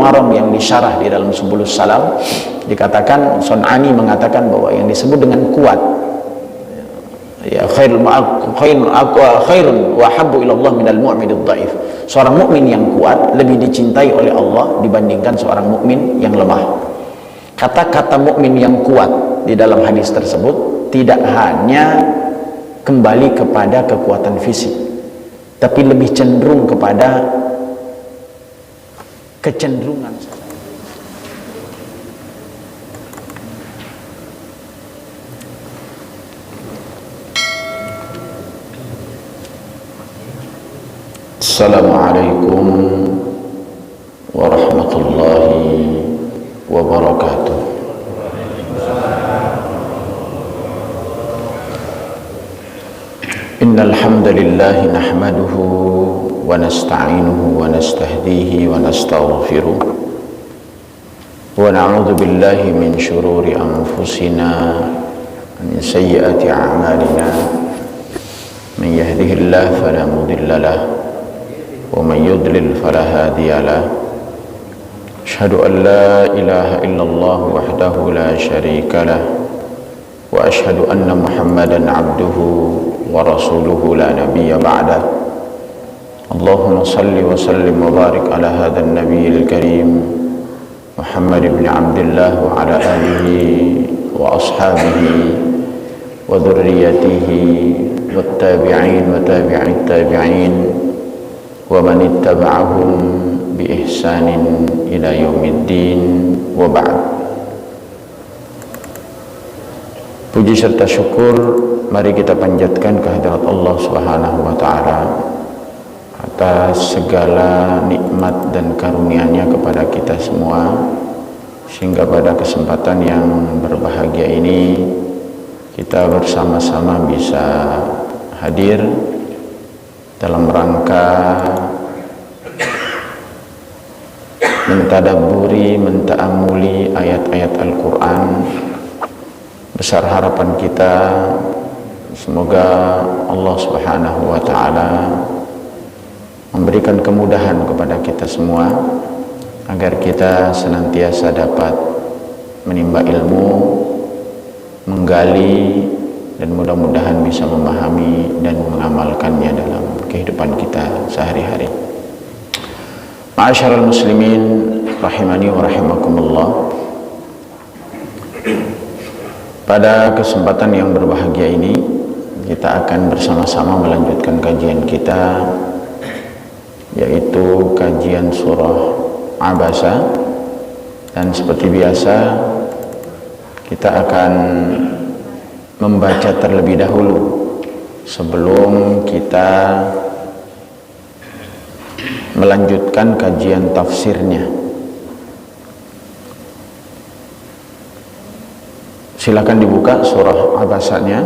Maram yang disyarah di dalam Subulus Salam, dikatakan, Sun'ani mengatakan bahwa yang disebut dengan kuat, ya, khairun wa habbu ila Allah minal mu'minid dhaif. Seorang mukmin yang kuat lebih dicintai oleh Allah dibandingkan seorang mukmin yang lemah. Kata-kata mukmin yang kuat di dalam hadis tersebut tidak hanya kembali kepada kekuatan fisik, tapi lebih cenderung kepada kecenderungan. Assalamualaikum warahmatullahi wabarakatuh. Innal hamdalillah nahmaduhu wa nasta'inuhu wa nastahdihi wa nastaghfiruh wa na'udzu billahi min shururi anfusina wa min sayyiati a'malina. Man yahdihillahu fala mudilla lahu wa man yudlil fala hadiya lahu. Asyhadu an la ilaha illallah wahdahu la syarika lahu wa asyhadu anna Muhammadan abduhu wa rasuluhu la nabiyya ba'dah. Allahumma salli wa sallim wa barik ala hadzal nabiyil karim Muhammad ibn Abdullah wa ala alihi wa ashabihi wa dhurriyyatihi wat tabi'in wa tabi'it tabi'in wa man ittaba'ahum bi ihsanin ila yaumiddin wa ba'd. Puji serta syukur mari kita panjatkan kehadirat Allah Subhanahu wa taala atas segala nikmat dan karunia-Nya kepada kita semua, sehingga pada kesempatan yang berbahagia ini kita bersama-sama bisa hadir dalam rangka mentadabburi, menta'amuli ayat-ayat Al-Quran. Besar harapan kita semoga Allah Subhanahu wa taala memberikan kemudahan kepada kita semua agar kita senantiasa dapat menimba ilmu, menggali, dan mudah-mudahan bisa memahami dan mengamalkannya dalam kehidupan kita sehari-hari. Ma'asyiral muslimin rahimani wa rahimakumullah. Pada kesempatan yang berbahagia ini kita akan bersama-sama melanjutkan kajian kita, yaitu kajian surah Abasa. Dan seperti biasa kita akan membaca terlebih dahulu sebelum kita melanjutkan kajian tafsirnya. Silakan dibuka surah Abasanya.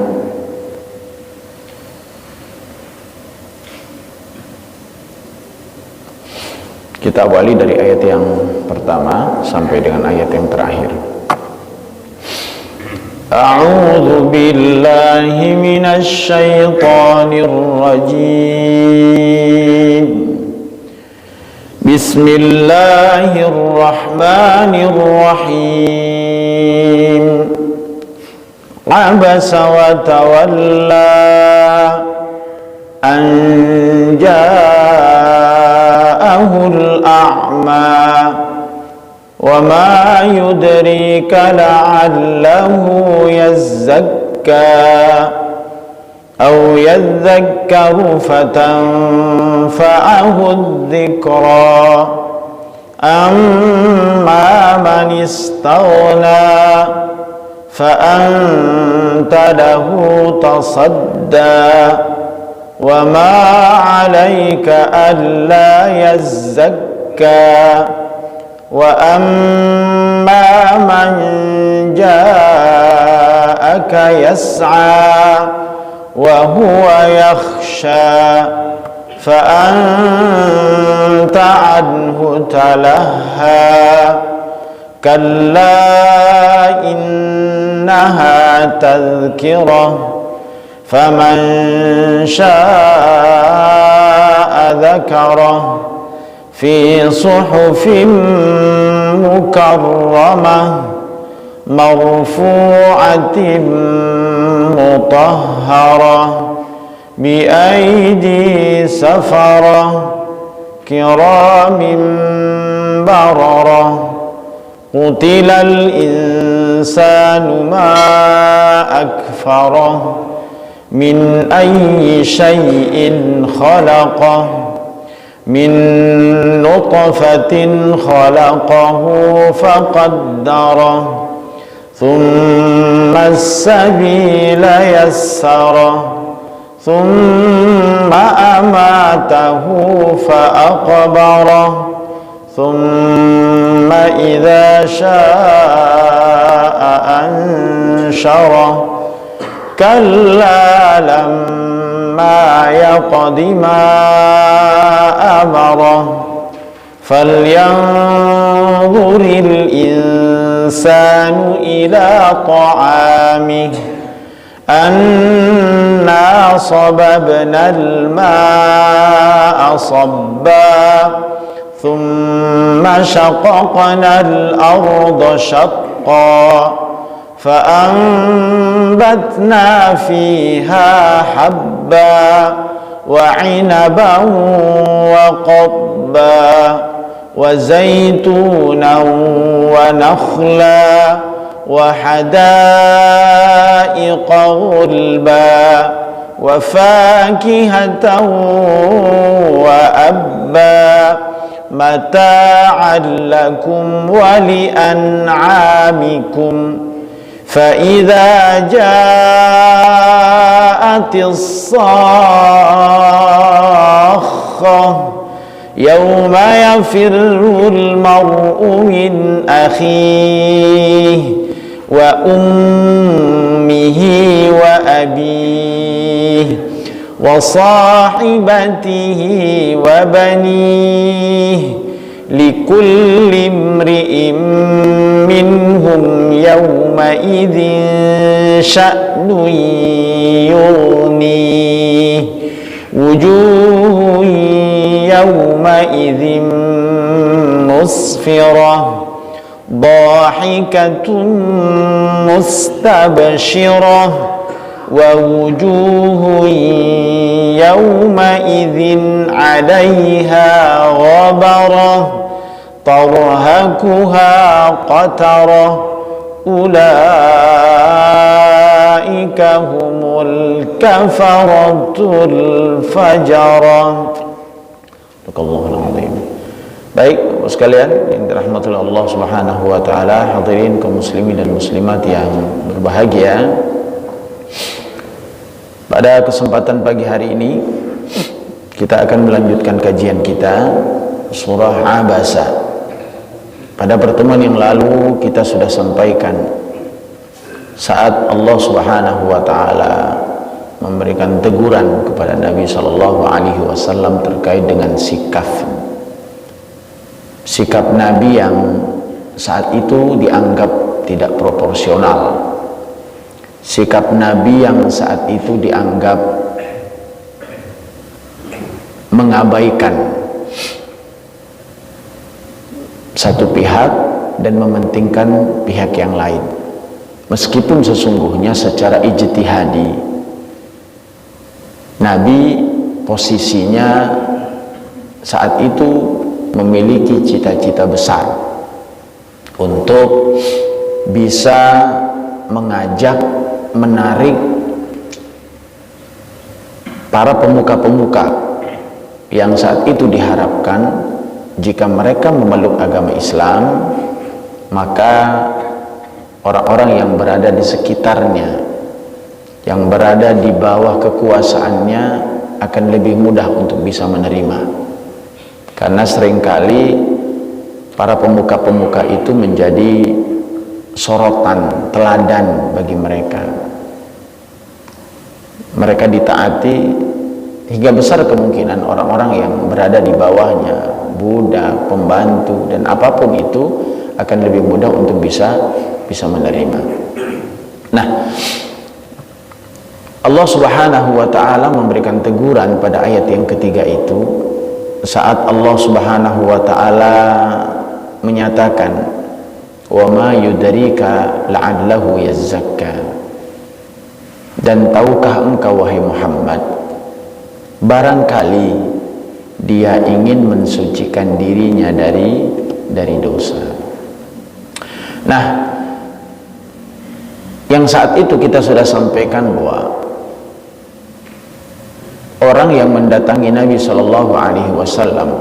Kita awali dari ayat yang pertama sampai dengan ayat yang terakhir. A'udzu billahi minasy syaithanir rajim. Bismillahirrahmanirrahim. Abasa wa tawalla an ja'ahul a'ma wa ma yudrika la'allahu yazzakka aw yadhakkaru fatanfa'ahu dhikra amma man istaghna فأنت له تصدى وما عليك ألا يزكى وأما من جاءك يسعى وهو يخشى فأنت عنه تلهى كلا إنها تذكرة فمن شاء ذكره في صحف مكرمة مرفوعة مطهرة بأيدي سفرة كرام بررة قتل الإنسان ما أكفره من أي شيء خلقه من نطفة خلقه فقدره ثم السبيل يسره ثم أماته فأقبره ثم إذا شاء أنشره كلا لما يقض ما أمره فلينظر الإنسان إلى طعامه أنا صببنا الماء صبا ثم شققنا الأرض شقا فأنبتنا فيها حبا وعنبا وقضبا وزيتونا ونخلا وحدائق غلبا وفاكهة وأبا متاعا لكم ولأنعامكم فإذا جاءت الصاخة يوم يفر المرء من أخيه وأمه وأبيه وصاحبته وبنيه لكل امرئ منهم يومئذ شأن يغنيه وجوه يومئذ مسفرة ضاحكة مستبشرة ووجوه يومئذ عليها غبرة ترهقها قترة أولئك هم الكفرة الفجرة. Barakallahu azim. Baik, Bapak sekalian yang dirahmati oleh Allah Subhanahu wa taala, hadirin kaum muslimin dan muslimat yang berbahagia. Pada kesempatan pagi hari ini kita akan melanjutkan kajian kita surah Abasa. Pada pertemuan yang lalu kita sudah sampaikan saat Allah Subhanahu wa taala memberikan teguran kepada Nabi sallallahu alaihi wasallam terkait dengan sikap Nabi yang saat itu dianggap tidak proporsional, sikap Nabi yang saat itu dianggap mengabaikan satu pihak dan mementingkan pihak yang lain, meskipun sesungguhnya secara ijtihadi Nabi posisinya saat itu memiliki cita-cita besar untuk bisa mengajak, menarik para pemuka-pemuka yang saat itu diharapkan jika mereka memeluk agama Islam, maka orang-orang yang berada di sekitarnya, yang berada di bawah kekuasaannya akan lebih mudah untuk bisa menerima. Karena seringkali para pemuka-pemuka itu menjadi sorotan, teladan bagi mereka. Mereka ditaati hingga besar kemungkinan orang-orang yang berada di bawahnya, budak, pembantu, dan apapun itu akan lebih mudah untuk bisa menerima. Nah, Allah Subhanahu wa ta'ala memberikan teguran pada ayat yang ketiga itu saat Allah Subhanahu wa ta'ala menyatakan, wa ma yudrika la'allahu yazzakka, dan tahukah engkau wahai Muhammad, barangkali dia ingin mensucikan dirinya dari dosa. Nah, yang saat itu kita sudah sampaikan bahwa orang yang mendatangi Nabi Shallallahu Alaihi Wasallam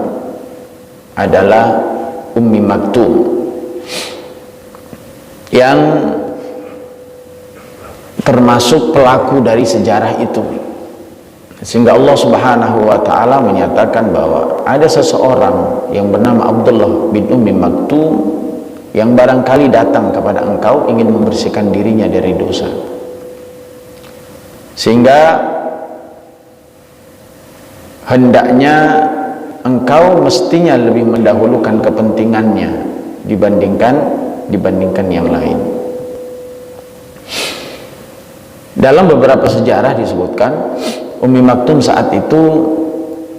adalah Ummi Maktum, yang termasuk pelaku dari sejarah itu, sehingga Allah Subhanahu wa Ta'ala menyatakan bahwa ada seseorang yang bernama Abdullah bin Ummi Maktum yang barangkali datang kepada engkau ingin membersihkan dirinya dari dosa, sehingga hendaknya engkau mestinya lebih mendahulukan kepentingannya dibandingkan yang lain. Dalam beberapa sejarah disebutkan Ummi Maktum saat itu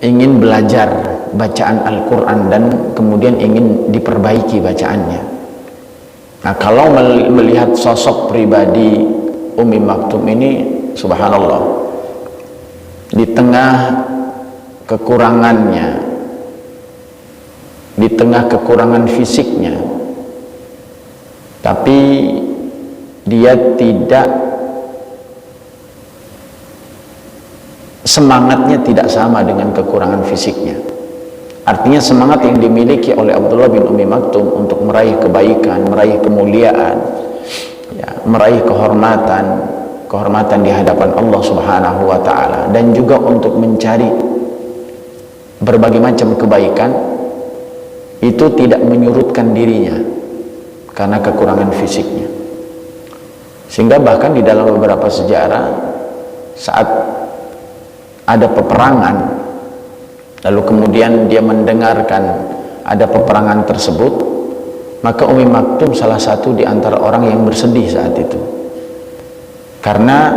ingin belajar bacaan Al-Quran dan kemudian ingin diperbaiki bacaannya. Nah, kalau melihat sosok pribadi Ummi Maktum ini, subhanallah, di tengah kekurangannya, di tengah kekurangan fisiknya, tapi dia tidak, semangatnya tidak sama dengan kekurangan fisiknya. Artinya semangat yang dimiliki oleh Abdullah bin Ummi Maktum untuk meraih kebaikan, meraih kemuliaan, ya, meraih kehormatan di hadapan Allah Subhanahu wa Ta'ala, dan juga untuk mencari berbagai macam kebaikan, itu tidak menyurutkan dirinya karena kekurangan fisiknya. Sehingga bahkan di dalam beberapa sejarah, saat ada peperangan, lalu kemudian dia mendengarkan ada peperangan tersebut, maka Ummi Maktum salah satu di antara orang yang bersedih saat itu, karena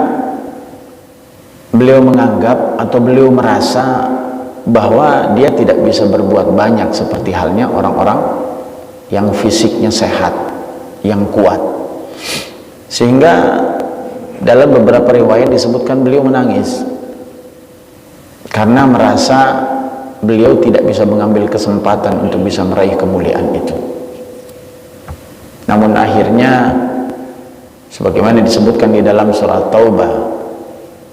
beliau menganggap atau beliau merasa bahwa dia tidak bisa berbuat banyak seperti halnya orang-orang yang fisiknya sehat, yang kuat. Sehingga dalam beberapa riwayat disebutkan beliau menangis karena merasa beliau tidak bisa mengambil kesempatan untuk bisa meraih kemuliaan itu. Namun akhirnya, sebagaimana disebutkan di dalam surat Taubah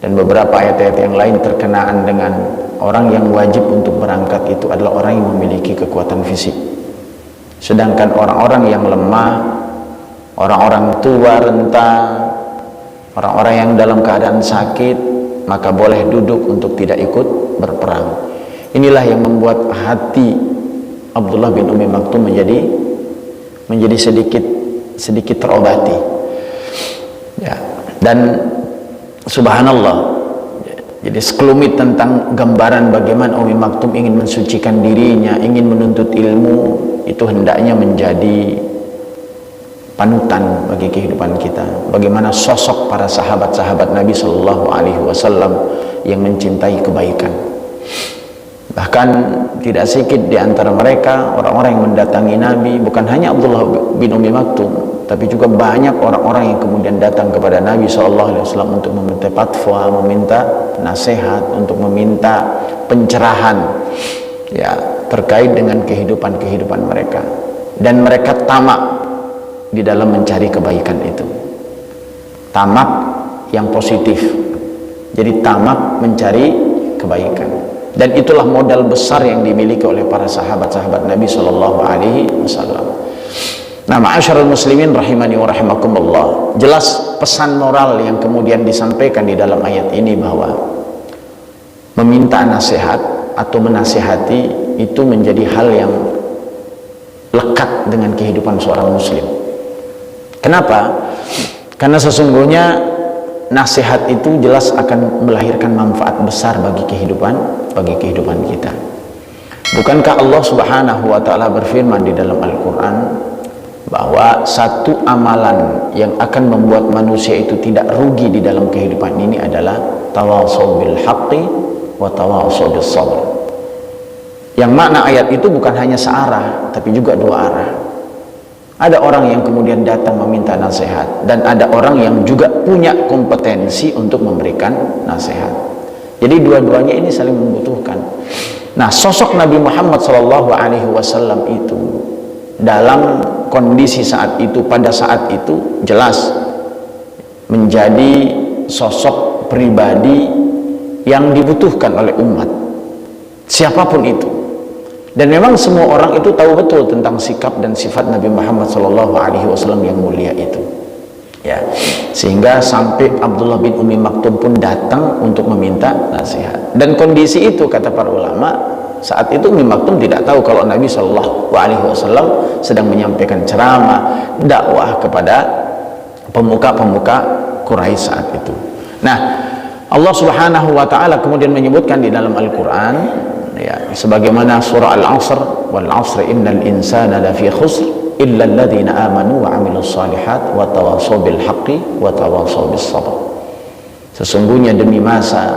dan beberapa ayat-ayat yang lain terkenaan dengan orang yang wajib untuk berangkat itu adalah orang yang memiliki kekuatan fisik. Sedangkan orang-orang yang lemah, orang-orang tua renta, orang-orang yang dalam keadaan sakit, maka boleh duduk untuk tidak ikut berperang. Inilah yang membuat hati Abdullah bin Ummi Maktum menjadi sedikit terobati. Ya, dan subhanallah, jadi sekelumit tentang gambaran bagaimana Ummi Maktum ingin mensucikan dirinya, ingin menuntut ilmu, itu hendaknya menjadi panutan bagi kehidupan kita. Bagaimana sosok para sahabat-sahabat Nabi Shallallahu Alaihi Wasallam yang mencintai kebaikan. Bahkan tidak sedikit di antara mereka orang-orang yang mendatangi Nabi, bukan hanya Abdullah bin Ummi Maktum, tapi juga banyak orang-orang yang kemudian datang kepada Nabi Shallallahu Alaihi Wasallam untuk meminta fatwa, meminta nasihat, untuk meminta pencerahan, ya, terkait dengan kehidupan mereka. Dan mereka tamak di dalam mencari kebaikan itu, tamak yang positif. Jadi tamak mencari kebaikan. Dan itulah modal besar yang dimiliki oleh para sahabat-sahabat Nabi Shallallahu Alaihi Wasallam. Nah, ma'asyiral muslimin rahimani wa rahimakumullah, jelas pesan moral yang kemudian disampaikan di dalam ayat ini bahwa meminta nasihat atau menasihati itu menjadi hal yang lekat dengan kehidupan seorang muslim. Kenapa? Karena sesungguhnya nasihat itu jelas akan melahirkan manfaat besar bagi kehidupan kita. Bukankah Allah Subhanahu wa Ta'ala berfirman di dalam Al-Quran bahwa satu amalan yang akan membuat manusia itu tidak rugi di dalam kehidupan ini adalah tawassaw bil haqqi wa tawassaw bis sabr. Yang makna ayat itu bukan hanya searah, tapi juga dua arah. Ada orang yang kemudian datang meminta nasihat, dan ada orang yang juga punya kompetensi untuk memberikan nasihat. Jadi dua-duanya ini saling membutuhkan. Nah, sosok Nabi Muhammad SAW itu dalam kondisi saat itu, pada saat itu jelas menjadi sosok pribadi yang dibutuhkan oleh umat, siapapun itu. Dan memang semua orang itu tahu betul tentang sikap dan sifat Nabi Muhammad SAW yang mulia itu, ya. Sehingga sampai Abdullah bin Umi Maktum pun datang untuk meminta nasihat. Dan kondisi itu, kata para ulama, saat itu Umi Maktum tidak tahu kalau Nabi SAW sedang menyampaikan ceramah, dakwah kepada pemuka-pemuka Quraisy saat itu. Nah, Allah Subhanahu wa Ta'ala kemudian menyebutkan di dalam Al-Quran, ya, sebagaimana surah Al-Asr, wal 'asri innal insana lafi khusr illa alladhina amanu wa 'amilus shalihat wa tawashaw bil haqqi wa tawashaw bis sabr. Sesungguhnya demi masa,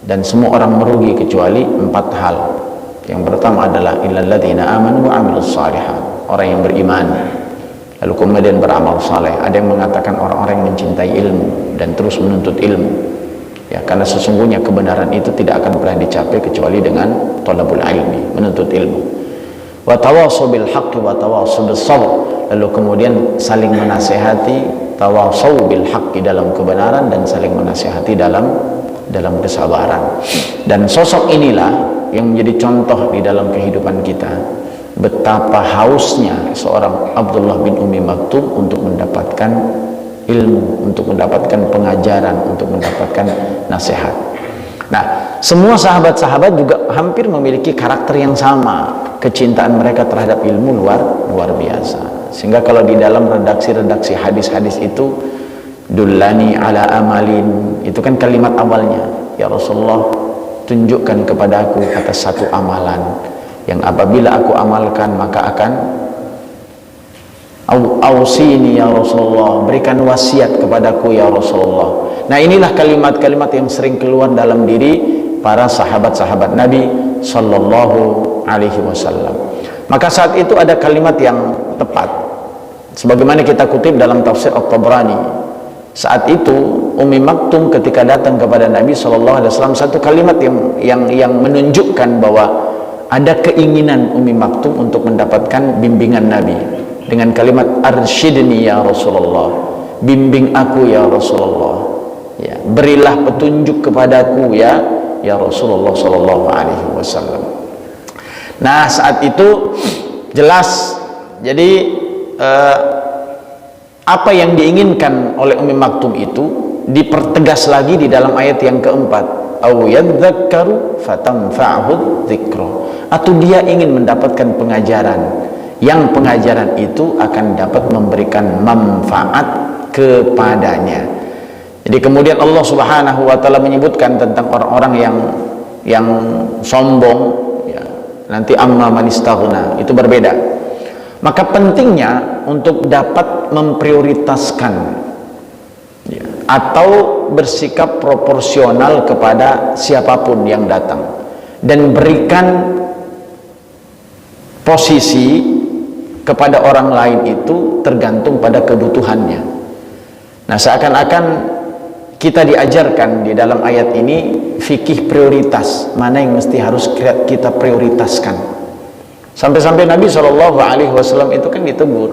dan semua orang merugi kecuali 4 hal. Yang pertama adalah illa alladhina amanu wa 'amilus shalihat, orang yang beriman lalu kemudian beramal saleh. Ada yang mengatakan orang-orang yang mencintai ilmu dan terus menuntut ilmu, ya, karena sesungguhnya kebenaran itu tidak akan pernah dicapai kecuali dengan thalabul ilmi, menuntut ilmu. Wa tawashaw bil haqqi wa tawashaw bis sabr, lalu kemudian saling menasihati, tawashaw bil haqqi dalam kebenaran dan saling menasihati dalam kesabaran. Dan sosok inilah yang menjadi contoh di dalam kehidupan kita, betapa hausnya seorang Abdullah bin Umi Maktum untuk mendapatkan ilmu, untuk mendapatkan pengajaran, untuk mendapatkan nasihat. Nah, semua sahabat-sahabat juga hampir memiliki karakter yang sama. Kecintaan mereka terhadap ilmu luar biasa. Sehingga kalau di dalam redaksi-redaksi hadis-hadis itu, dullani ala amalin, itu kan kalimat awalnya, ya Rasulullah, tunjukkan kepadaku atas satu amalan yang apabila aku amalkan maka akan ausini ya Rasulullah, berikan wasiat kepadaku ya Rasulullah. Nah, inilah kalimat-kalimat yang sering keluar dalam diri para sahabat-sahabat Nabi Sallallahu Alaihi Wasallam. Maka saat itu ada kalimat yang tepat, sebagaimana kita kutip dalam tafsir At-Tabrani. Saat itu Ummi Maktum ketika datang kepada Nabi Sallallahu Alaihi Wasallam, satu kalimat yang menunjukkan bahwa ada keinginan Ummi Maktum untuk mendapatkan bimbingan Nabi, dengan kalimat arsyidni ya Rasulullah, bimbing aku ya Rasulullah, ya, berilah petunjuk kepadaku ya Rasulullah Sallallahu Alaihi Wasallam. Nah, saat itu jelas, jadi apa yang diinginkan oleh Ummi Maktum itu dipertegas lagi di dalam ayat yang keempat, au yadzakkaru fatanfa'hu dzikra, atau dia ingin mendapatkan pengajaran, yang pengajaran itu akan dapat memberikan manfaat kepadanya. Jadi kemudian Allah Subhanahu wa Ta'ala menyebutkan tentang orang-orang yang sombong, ya, nanti amma man istaghna, itu berbeda. Maka pentingnya untuk dapat memprioritaskan, ya, atau bersikap proporsional kepada siapapun yang datang, dan berikan posisi kepada orang lain itu tergantung pada kebutuhannya. Nah, seakan-akan kita diajarkan di dalam ayat ini fikih prioritas, mana yang mesti harus kita prioritaskan. Sampai-sampai Nabi SAW itu kan ditegur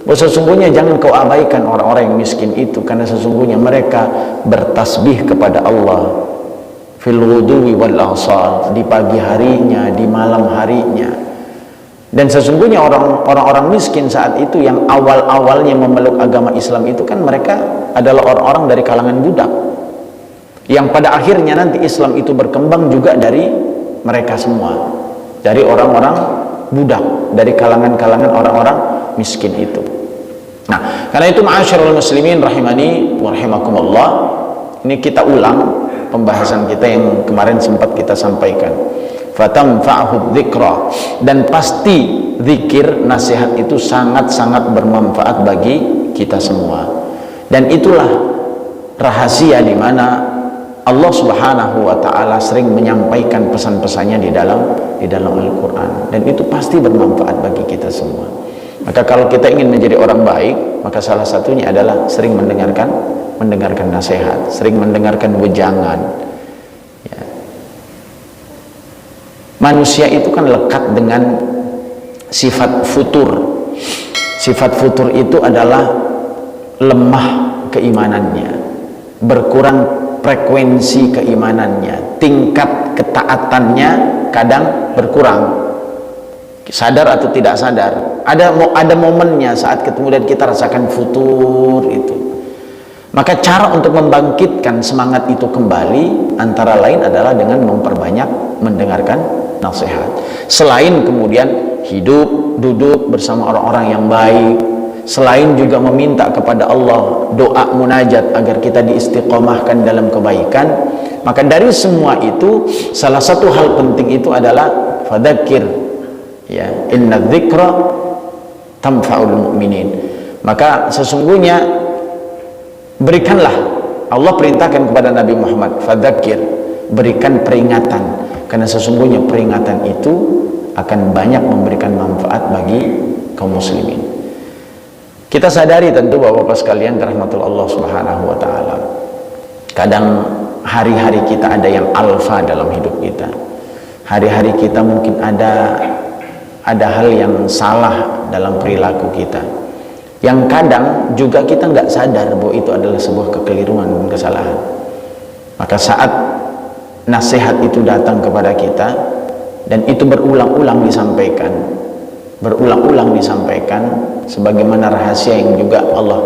bahwa sesungguhnya jangan kau abaikan orang-orang yang miskin itu, karena sesungguhnya mereka bertasbih kepada Allah fil ghuduwi wal asal, di pagi harinya, di malam harinya. Dan sesungguhnya orang-orang miskin saat itu yang awal-awalnya memeluk agama Islam itu kan mereka adalah orang-orang dari kalangan budak, yang pada akhirnya nanti Islam itu berkembang juga dari mereka semua, dari orang-orang budak, dari kalangan-kalangan orang-orang miskin itu. Nah, karena itu ma'asyiral muslimin rahimani wa rahimakumullah, ini kita ulang pembahasan kita yang kemarin sempat kita sampaikan. Fatanfa'hu dzikra, dan pasti zikir, nasihat itu sangat-sangat bermanfaat bagi kita semua. Dan itulah rahasia di mana Allah Subhanahu wa Ta'ala sering menyampaikan pesan-pesannya di dalam Al-Quran, dan itu pasti bermanfaat bagi kita semua. Maka kalau kita ingin menjadi orang baik, maka salah satunya adalah sering mendengarkan nasihat, sering mendengarkan wejangan. Ya. Manusia itu kan lekat dengan sifat futur. Sifat futur itu adalah lemah keimanannya, berkurang frekuensi keimanannya, tingkat ketaatannya kadang berkurang. Sadar atau tidak sadar, ada momennya saat ketemu dan kita rasakan futur itu. Maka cara untuk membangkitkan semangat itu kembali antara lain adalah dengan memperbanyak mendengarkan nasihat. Selain kemudian hidup, duduk bersama orang-orang yang baik, selain juga meminta kepada Allah doa munajat agar kita diistiqomahkan dalam kebaikan, maka dari semua itu salah satu hal penting itu adalah fadzakir, ya, inna dzikra tanfa'ul mu'minin. Maka sesungguhnya berikanlah, Allah perintahkan kepada Nabi Muhammad, fadzakir, berikan peringatan, karena sesungguhnya peringatan itu akan banyak memberikan manfaat bagi kaum muslimin. Kita sadari tentu Bapak-bapak sekalian rahmatullah Allah Subhanahu wa taala. Kadang hari-hari kita ada yang alfa dalam hidup kita. Hari-hari kita mungkin ada hal yang salah dalam perilaku kita. Yang kadang juga kita nggak sadar bahwa itu adalah sebuah kekeliruan dan kesalahan. Maka saat nasihat itu datang kepada kita dan itu berulang-ulang disampaikan sebagaimana rahasia yang juga Allah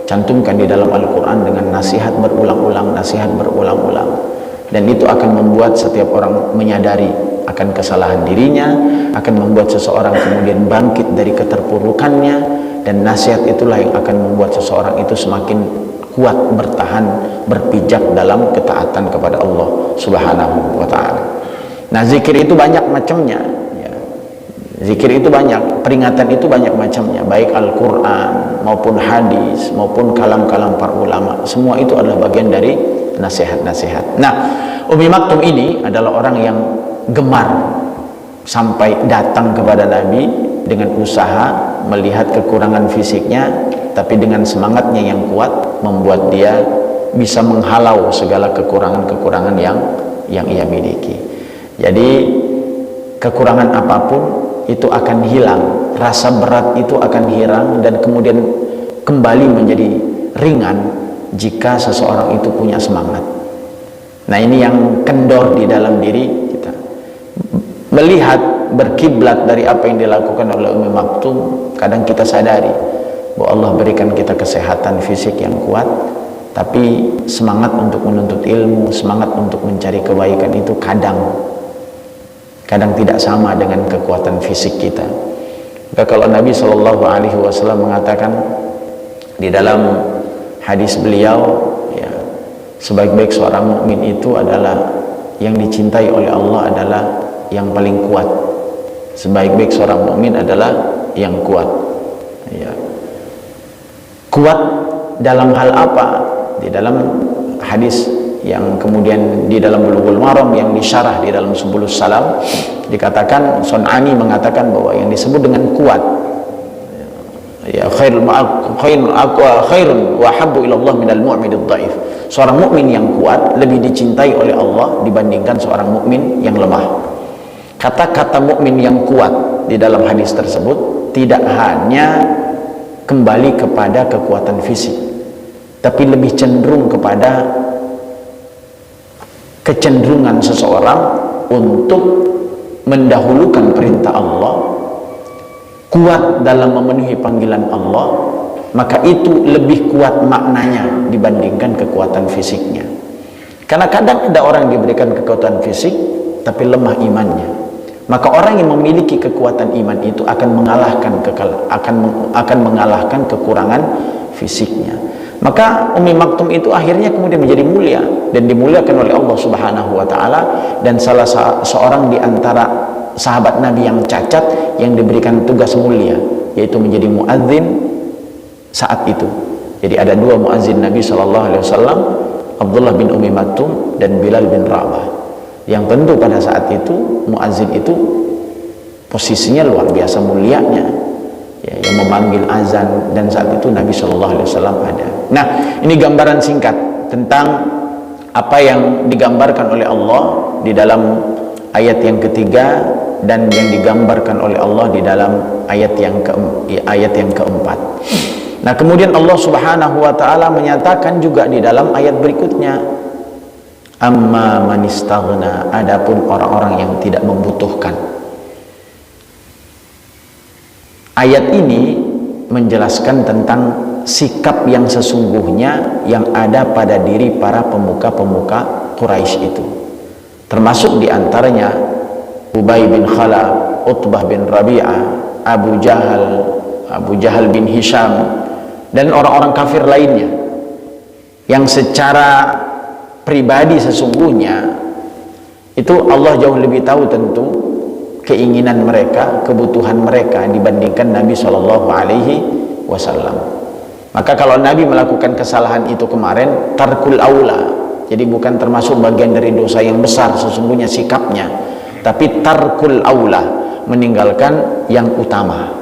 cantumkan di dalam Al-Quran dengan nasihat berulang-ulang, dan itu akan membuat setiap orang menyadari akan kesalahan dirinya, akan membuat seseorang kemudian bangkit dari keterpurukannya, dan nasihat itulah yang akan membuat seseorang itu semakin kuat bertahan, berpijak dalam ketaatan kepada Allah Subhanahu wa ta'ala. Nah, zikir itu banyak macamnya, ya. Zikir itu banyak, peringatan itu banyak macamnya, baik Al-Quran maupun hadis maupun kalam-kalam para ulama, semua itu adalah bagian dari nasihat-nasihat. Nah, Ummi Maktum ini adalah orang yang gemar sampai datang kepada Nabi dengan usaha melihat kekurangan fisiknya, tapi dengan semangatnya yang kuat membuat dia bisa menghalau segala kekurangan-kekurangan yang ia miliki. Jadi kekurangan apapun itu akan hilang, rasa berat itu akan hilang, dan kemudian kembali menjadi ringan jika seseorang itu punya semangat. Nah, ini yang kendor di dalam diri kita. Melihat berkiblat dari apa yang dilakukan oleh Ummi Maktum, kadang kita sadari bahwa Allah berikan kita kesehatan fisik yang kuat, tapi semangat untuk menuntut ilmu, semangat untuk mencari kebaikan itu kadang tidak sama dengan kekuatan fisik kita. Maka kalau Nabi Shallallahu Alaihi Wasallam mengatakan di dalam hadis beliau, ya, sebaik-baik seorang mukmin itu adalah yang dicintai oleh Allah adalah yang paling kuat. Sebaik-baik seorang mukmin adalah yang kuat. Ya. Kuat dalam hal apa? Di dalam hadis yang kemudian di dalam Bulughul Maram yang disyarah di dalam Subulus Salam dikatakan, Sun'ani mengatakan bahwa yang disebut dengan kuat, ya, khairun wa habbu ila Allah minal mu'minid dhaif. Seorang mukmin yang kuat lebih dicintai oleh Allah dibandingkan seorang mukmin yang lemah. Kata-kata mukmin yang kuat di dalam hadis tersebut tidak hanya kembali kepada kekuatan fisik, tapi lebih cenderung kepada kecenderungan seseorang untuk mendahulukan perintah Allah, kuat dalam memenuhi panggilan Allah, maka itu lebih kuat maknanya dibandingkan kekuatan fisiknya. Karena kadang ada orang yang diberikan kekuatan fisik tapi lemah imannya, maka orang yang memiliki kekuatan iman itu akan mengalahkan kekurangan fisiknya. Maka Ummi Maktum itu akhirnya kemudian menjadi mulia dan dimuliakan oleh Allah Subhanahu wa taala, dan salah seorang di antara sahabat Nabi yang cacat yang diberikan tugas mulia, yaitu menjadi muadzin saat itu. Jadi ada dua muadzin Nabi sallallahu alaihi wasallam, Abdullah bin Ummi Maktum dan Bilal bin Rabah. Yang tentu pada saat itu muadzin itu posisinya luar biasa mulianya. Ya, ya, yang memanggil azan, dan saat itu Nabi Shallallahu Alaihi Wasallam ada. Nah, ini gambaran singkat tentang apa yang digambarkan oleh Allah di dalam ayat yang ketiga dan yang digambarkan oleh Allah di dalam ayat yang keempat. Nah, kemudian Allah Subhanahu wa taala menyatakan juga di dalam ayat berikutnya, amma man istaghna, adapun orang-orang yang tidak membutuhkan. Ayat ini menjelaskan tentang sikap yang sesungguhnya yang ada pada diri para pemuka-pemuka Quraisy itu. Termasuk diantaranya Ubay bin Khalaf, Utbah bin Rabi'ah, Abu Jahal bin Hisham, dan orang-orang kafir lainnya yang secara pribadi sesungguhnya itu Allah jauh lebih tahu tentu keinginan mereka, kebutuhan mereka dibandingkan Nabi Shallallahu Alaihi Wasallam. Maka kalau Nabi melakukan kesalahan itu kemarin, tarkul aula, jadi bukan termasuk bagian dari dosa yang besar sesungguhnya sikapnya, tapi tarkul aula, meninggalkan yang utama.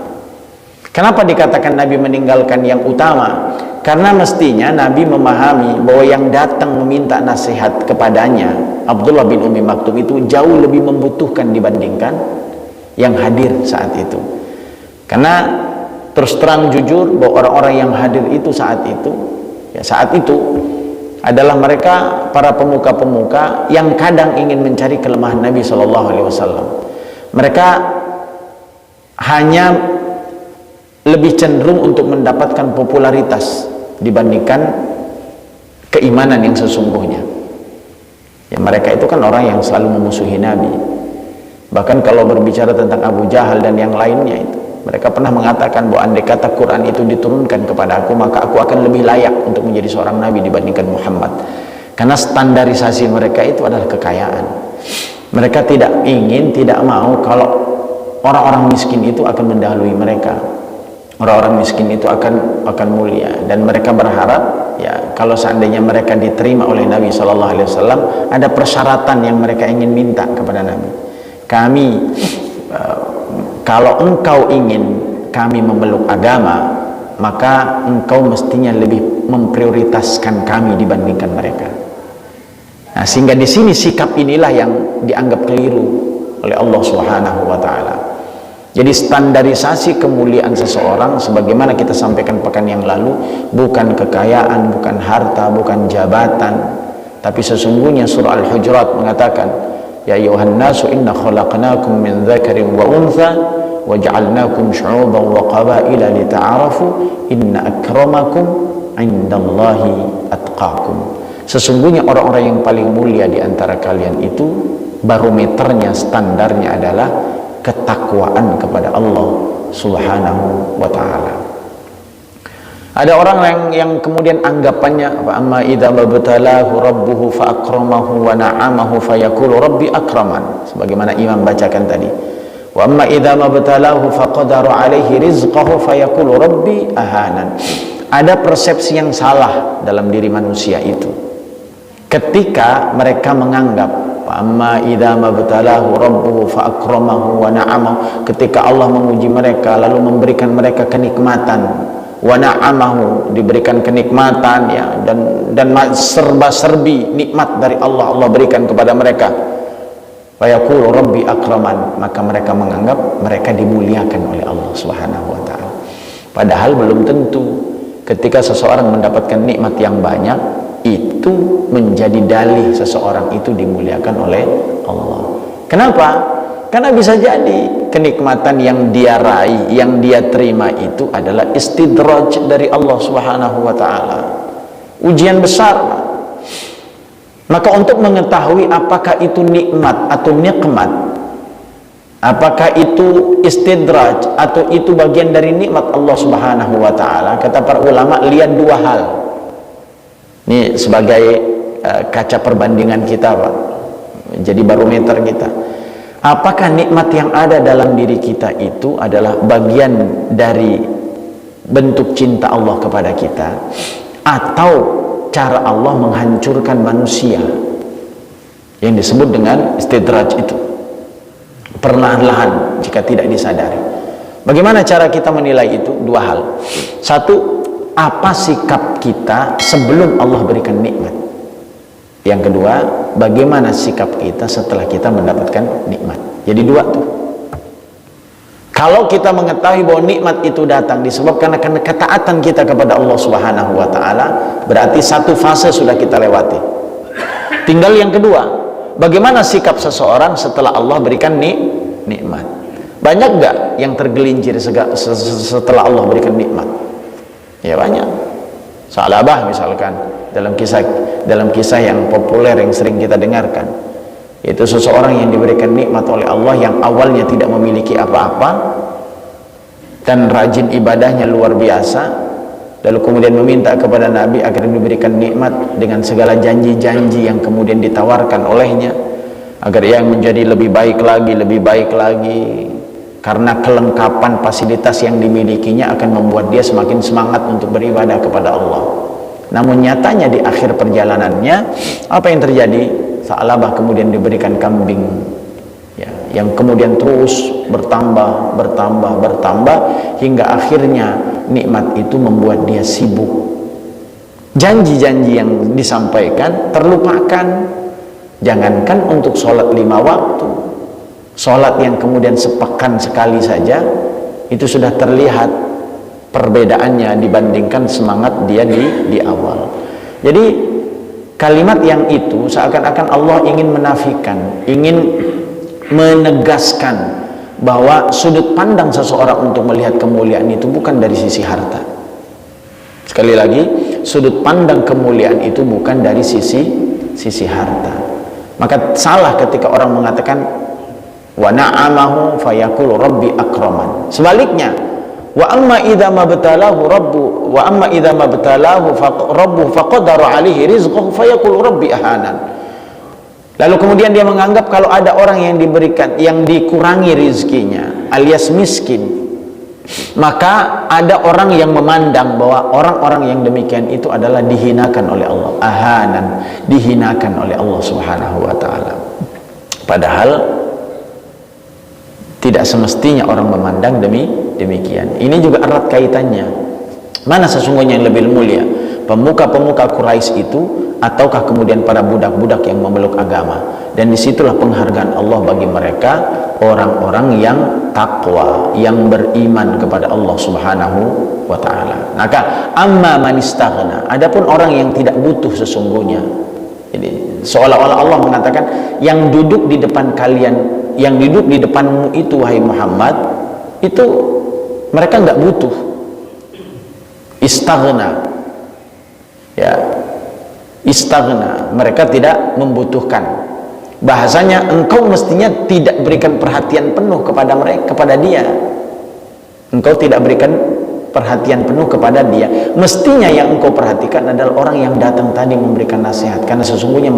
Kenapa dikatakan Nabi meninggalkan yang utama? Karena mestinya Nabi memahami bahwa yang datang meminta nasihat kepadanya, Abdullah bin Ummi Maktum, itu jauh lebih membutuhkan dibandingkan yang hadir saat itu. Karena terus terang jujur bahwa orang-orang yang hadir itu saat itu adalah mereka para pemuka-pemuka yang kadang ingin mencari kelemahan Nabi Shallallahu Alaihi Wasallam. Mereka hanya lebih cenderung untuk mendapatkan popularitas dibandingkan keimanan yang sesungguhnya. Ya, mereka itu kan orang yang selalu memusuhi Nabi. Bahkan kalau berbicara tentang Abu Jahal dan yang lainnya itu, mereka pernah mengatakan bahwa andai kata Quran itu diturunkan kepada aku, maka aku akan lebih layak untuk menjadi seorang Nabi dibandingkan Muhammad. Karena standarisasi mereka itu adalah kekayaan. Mereka tidak mau kalau orang-orang miskin itu akan mendahului mereka. Orang-orang miskin itu akan mulia, dan mereka berharap ya kalau seandainya mereka diterima oleh Nabi Shallallahu Alaihi Wasallam, ada persyaratan yang mereka ingin minta kepada Nabi. Kalau engkau ingin kami memeluk agama, maka engkau mestinya lebih memprioritaskan kami dibandingkan mereka. Nah, sehingga di sini sikap inilah yang dianggap keliru oleh Allah Subhanahu wa taala. Jadi standarisasi kemuliaan seseorang sebagaimana kita sampaikan pekan yang lalu, bukan kekayaan, bukan harta, bukan jabatan, tapi sesungguhnya surah Al-Hujurat mengatakan, ya ayyuhan nasu inna khalaqnakum min dzakarin wa untha wa ja'alnakum syu'uban wa qabaila lita'arafu inna akramakum 'indallahi atqakum. Sesungguhnya orang-orang yang paling mulia di antara kalian itu barometernya, standarnya adalah ketakwaan kepada Allah Subhanahu wa taala. Ada orang yang kemudian anggapannya, fa amma idza mabtalahu rabbuhu fa akramahu wa na'amahu fayaqulu rabbi akraman, sebagaimana Imam bacakan tadi. Wa amma idza mabtalahu faqadara alaihi rizqahu fayaqulu rabbi ahanan. Ada persepsi yang salah dalam diri manusia itu ketika mereka menganggap amma idza mabtalahu rabbuhu fa akramahu wa na'amahu, ketika Allah menguji mereka lalu memberikan mereka kenikmatan, wa na'amahu, diberikan kenikmatan ya, dan serba-serbi nikmat dari Allah berikan kepada mereka, fa yaqulu rabbi akraman, maka mereka menganggap mereka dimuliakan oleh Allah Subhanahu wa taala. Padahal belum tentu ketika seseorang mendapatkan nikmat yang banyak itu menjadi dalih seseorang itu dimuliakan oleh Allah. Kenapa? Karena bisa jadi kenikmatan yang dia raih, yang dia terima itu adalah istidraj dari Allah Subhanahu wa taala. Ujian besar. Maka untuk mengetahui apakah itu nikmat atau nikmat, apakah itu istidraj atau itu bagian dari nikmat Allah Subhanahu wa taala, kata para ulama, lihat dua hal. Ini sebagai kaca perbandingan kita, Pak. Jadi barometer kita. Apakah nikmat yang ada dalam diri kita itu adalah bagian dari bentuk cinta Allah kepada kita, atau cara Allah menghancurkan manusia yang disebut dengan istidraj itu, perlahan-lahan jika tidak disadari. Bagaimana cara kita menilai itu? Dua hal. Satu, apa sikap kita sebelum Allah berikan nikmat? Yang kedua, bagaimana sikap kita setelah kita mendapatkan nikmat? Jadi dua tuh. Kalau kita mengetahui bahwa nikmat itu datang disebabkan karena ketaatan kita kepada Allah Subhanahu wa taala, berarti satu fase sudah kita lewati. Tinggal yang kedua, bagaimana sikap seseorang setelah Allah berikan nikmat? Banyak gak yang tergelincir setelah Allah berikan nikmat? Ya banyak. Sa'labah misalkan, dalam kisah yang populer yang sering kita dengarkan, yaitu seseorang yang diberikan nikmat oleh Allah yang awalnya tidak memiliki apa-apa dan rajin ibadahnya luar biasa, lalu kemudian meminta kepada Nabi agar diberikan nikmat dengan segala janji-janji yang kemudian ditawarkan olehnya, agar ia menjadi lebih baik lagi, karena kelengkapan fasilitas yang dimilikinya akan membuat dia semakin semangat untuk beribadah kepada Allah. Namun nyatanya di akhir perjalanannya, apa yang terjadi? Sa'labah kemudian diberikan kambing, ya, yang kemudian terus bertambah hingga akhirnya nikmat itu membuat dia sibuk. Janji-janji yang disampaikan terlupakan. Jangankan untuk sholat 5 waktu, sholat yang kemudian sepekan sekali saja itu sudah terlihat perbedaannya dibandingkan semangat dia di awal. Jadi kalimat yang itu seakan-akan Allah ingin menafikan, ingin menegaskan bahwa sudut pandang seseorang untuk melihat kemuliaan itu bukan dari sisi harta. Sekali lagi, sudut pandang kemuliaan itu bukan dari sisi harta. Maka salah ketika orang mengatakan wa na'amahu fayaqulu rabbi akraman. Sebaliknya, wa amma idza mabtalahu rabbuhu faqadara alaihi rizqahu fayaqulu rabbi ahanan. Lalu kemudian dia menganggap kalau ada orang yang dikurangi rizkinya alias miskin, maka ada orang yang memandang bahwa orang-orang yang demikian itu adalah dihinakan oleh Allah, ahanan, dihinakan oleh Allah Subhanahu wa taala. Padahal tidak semestinya orang memandang demikian. Ini juga erat kaitannya. Mana sesungguhnya yang lebih mulia, pemuka-pemuka Quraisy itu ataukah kemudian para budak-budak yang memeluk agama? Dan disitulah penghargaan Allah bagi mereka, orang-orang yang takwa, yang beriman kepada Allah Subhanahu wa taala. Maka amma man istaghna, adapun orang yang tidak butuh sesungguhnya. Jadi seolah-olah Allah mengatakan yang duduk di depan kalian, yang duduk di depanmu itu wahai Muhammad, itu mereka nggak butuh. Istaghna, ya, istaghna, mereka tidak membutuhkan. Bahasanya engkau mestinya tidak berikan perhatian penuh kepada mereka, kepada dia. Engkau tidak berikan perhatian penuh kepada dia. Mestinya yang engkau perhatikan adalah orang yang datang tadi memberikan nasihat, karena sesungguhnya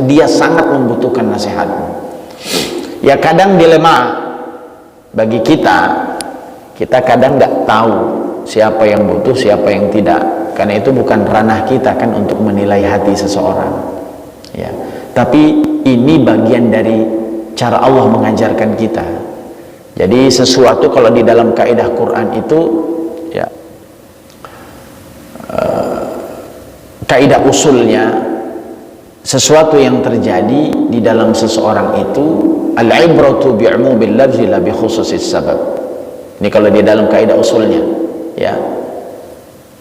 dia sangat membutuhkan nasihatmu. Ya, kadang dilema bagi kita kadang nggak tahu siapa yang butuh, siapa yang tidak, karena itu bukan ranah kita kan untuk menilai hati seseorang, ya. Tapi ini bagian dari cara Allah mengajarkan kita. Jadi sesuatu kalau di dalam kaidah Quran itu, ya, kaidah usulnya, sesuatu yang terjadi di dalam seseorang itu al-ibratu bi'umubil lafzi la bi khususis sabab. Ini kalau di dalam kaidah usulnya, ya.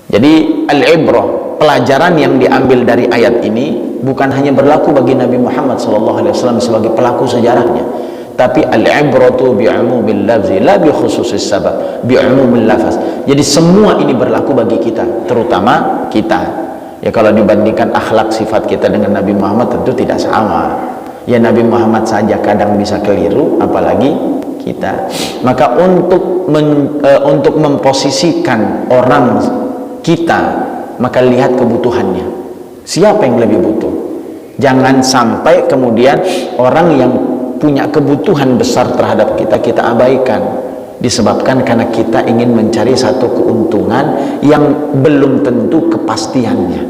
Jadi al-ibrah, pelajaran yang diambil dari ayat ini bukan hanya berlaku bagi Nabi Muhammad SAW sebagai pelaku sejarahnya, tapi al-ibratu bi'umubil lafzi la bi khususis sabab, bi'umumil lafaz. Jadi semua ini berlaku bagi kita, terutama kita. Ya, kalau dibandingkan akhlak sifat kita dengan Nabi Muhammad tentu tidak sama. Ya, Nabi Muhammad saja kadang bisa keliru, apalagi kita. Maka untuk memposisikan orang kita, maka lihat kebutuhannya. Siapa yang lebih butuh? Jangan sampai kemudian orang yang punya kebutuhan besar terhadap kita abaikan, disebabkan karena kita ingin mencari satu keuntungan yang belum tentu kepastiannya.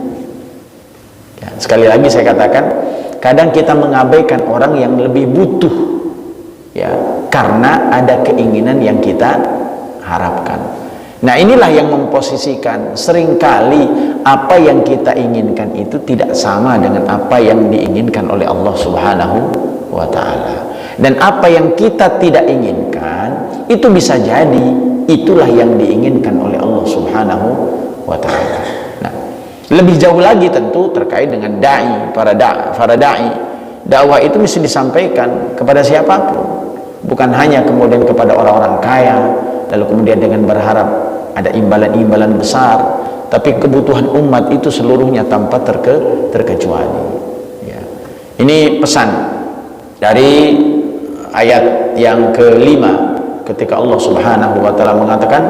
Ya, sekali lagi saya katakan, kadang kita mengabaikan orang yang lebih butuh, ya, karena ada keinginan yang kita harapkan. Nah, inilah yang memposisikan seringkali apa yang kita inginkan itu tidak sama dengan apa yang diinginkan oleh Allah Subhanahu wa ta'ala. Dan apa yang kita tidak inginkan itu bisa jadi itulah yang diinginkan oleh Allah Subhanahu wa ta'ala. Nah, lebih jauh lagi tentu terkait dengan para da'i. Dakwah itu mesti disampaikan kepada siapapun, bukan hanya kemudian kepada orang-orang kaya lalu kemudian dengan berharap ada imbalan-imbalan besar, tapi kebutuhan umat itu seluruhnya tanpa terkecuali. Ya. Ini pesan dari ayat yang kelima ketika Allah Subhanahu wa ta'ala mengatakan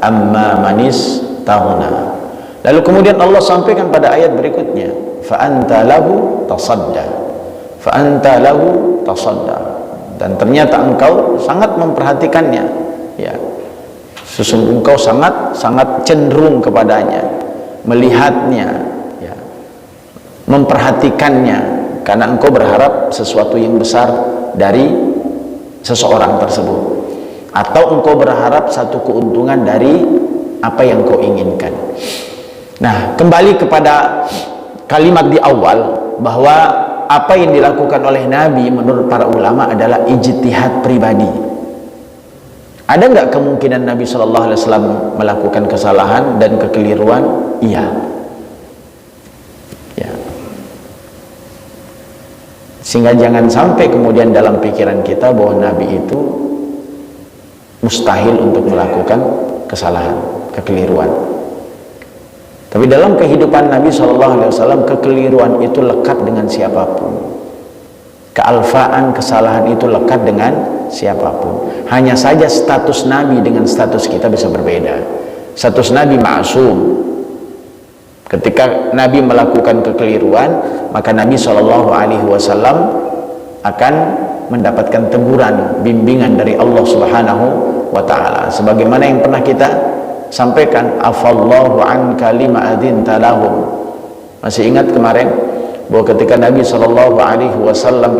amma manis taghna. Lalu kemudian Allah sampaikan pada ayat berikutnya fa anta lahu tasadda. Fa anta lahu tasadda. Dan ternyata engkau sangat memperhatikannya. Ya. Sesungguhnya engkau sangat cenderung kepadanya, melihatnya, ya, memperhatikannya, karena engkau berharap sesuatu yang besar dari seseorang tersebut, atau engkau berharap satu keuntungan dari apa yang kau inginkan. Nah, kembali kepada kalimat di awal bahwa apa yang dilakukan oleh Nabi menurut para ulama adalah ijtihad pribadi. Ada nggak kemungkinan Nabi Shallallahu Alaihi Wasallam melakukan kesalahan dan kekeliruan? Iya. Ya. Sehingga jangan sampai kemudian dalam pikiran kita bahwa Nabi itu mustahil untuk melakukan kesalahan, kekeliruan. Tapi dalam kehidupan Nabi Shallallahu Alaihi Wasallam kekeliruan itu lekat dengan siapapun. Kealfaan, kesalahan itu lekat dengan siapapun. Hanya saja status Nabi dengan status kita bisa berbeda. Status Nabi ma'sum. Ketika Nabi melakukan kekeliruan, maka Nabi SAW akan mendapatkan teguran, bimbingan dari Allah Subhanahu wa ta'ala. Sebagaimana yang pernah kita sampaikan, afallahu anka lima adzinta lahum. Masih ingat kemarin bahwa ketika Nabi SAW